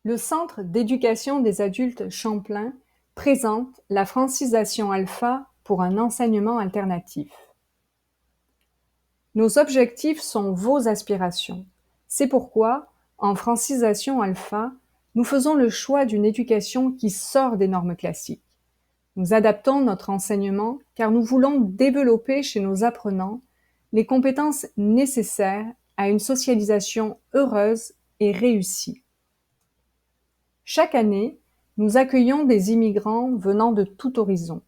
Le Centre d'éducation des adultes Champlain présente la francisation alpha pour un enseignement alternatif. Nos objectifs sont vos aspirations. C'est pourquoi, en francisation alpha, nous faisons le choix d'une éducation qui sort des normes classiques. Nous adaptons notre enseignement car nous voulons développer chez nos apprenants les compétences nécessaires à une socialisation heureuse et réussie. Chaque année, nous accueillons des immigrants venant de tout horizon.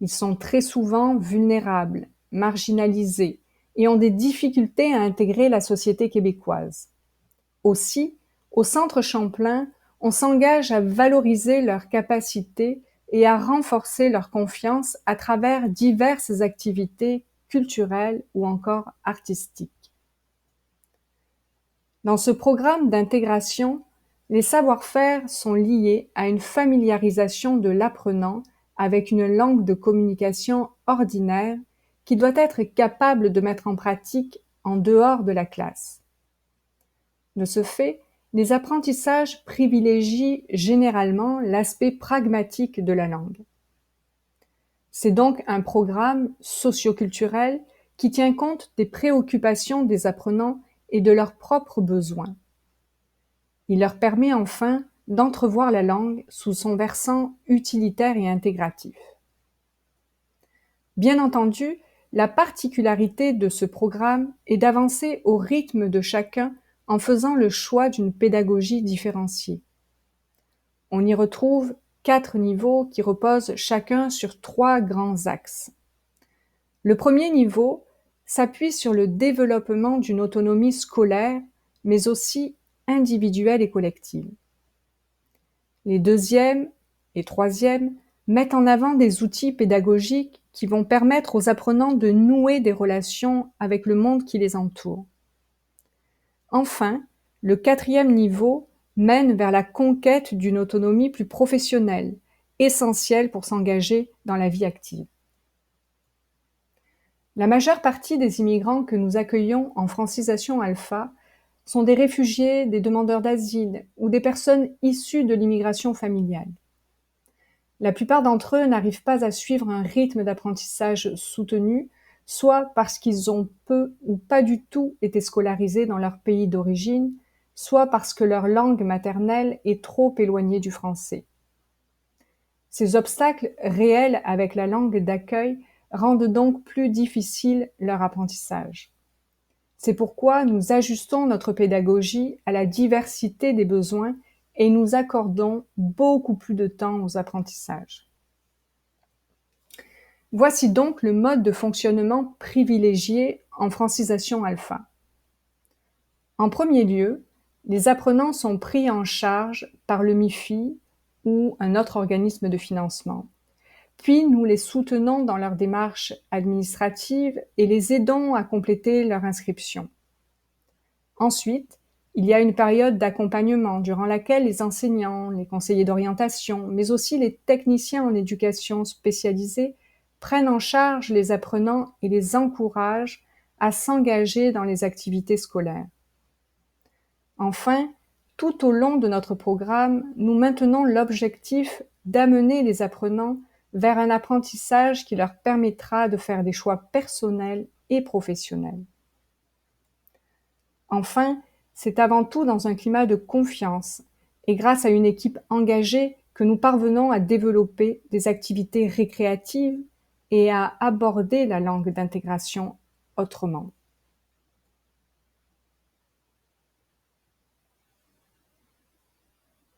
Ils sont très souvent vulnérables, marginalisés et ont des difficultés à intégrer la société québécoise. Aussi, au Centre Champlain, on s'engage à valoriser leurs capacités et à renforcer leur confiance à travers diverses activités culturelles ou encore artistiques. Dans ce programme d'intégration, les savoir-faire sont liés à une familiarisation de l'apprenant avec une langue de communication ordinaire qui doit être capable de mettre en pratique en dehors de la classe. De ce fait, les apprentissages privilégient généralement l'aspect pragmatique de la langue. C'est donc un programme socioculturel qui tient compte des préoccupations des apprenants et de leurs propres besoins. Il leur permet enfin d'entrevoir la langue sous son versant utilitaire et intégratif. Bien entendu, la particularité de ce programme est d'avancer au rythme de chacun en faisant le choix d'une pédagogie différenciée. On y retrouve 4 niveaux qui reposent chacun sur 3 grands axes. Le premier niveau s'appuie sur le développement d'une autonomie scolaire, mais aussi individuelle et collective. Les deuxième et troisième mettent en avant des outils pédagogiques qui vont permettre aux apprenants de nouer des relations avec le monde qui les entoure. Enfin, le quatrième niveau mène vers la conquête d'une autonomie plus professionnelle, essentielle pour s'engager dans la vie active. La majeure partie des immigrants que nous accueillons en francisation alpha sont des réfugiés, des demandeurs d'asile ou des personnes issues de l'immigration familiale. La plupart d'entre eux n'arrivent pas à suivre un rythme d'apprentissage soutenu, soit parce qu'ils ont peu ou pas du tout été scolarisés dans leur pays d'origine, soit parce que leur langue maternelle est trop éloignée du français. Ces obstacles réels avec la langue d'accueil rendent donc plus difficile leur apprentissage. C'est pourquoi nous ajustons notre pédagogie à la diversité des besoins et nous accordons beaucoup plus de temps aux apprentissages. Voici donc le mode de fonctionnement privilégié en francisation alpha. En premier lieu, les apprenants sont pris en charge par le MIFI ou un autre organisme de financement. Puis nous les soutenons dans leurs démarches administratives et les aidons à compléter leur inscription. Ensuite, il y a une période d'accompagnement durant laquelle les enseignants, les conseillers d'orientation, mais aussi les techniciens en éducation spécialisée prennent en charge les apprenants et les encouragent à s'engager dans les activités scolaires. Enfin, tout au long de notre programme, nous maintenons l'objectif d'amener les apprenants vers un apprentissage qui leur permettra de faire des choix personnels et professionnels. Enfin, c'est avant tout dans un climat de confiance et grâce à une équipe engagée que nous parvenons à développer des activités récréatives et à aborder la langue d'intégration autrement.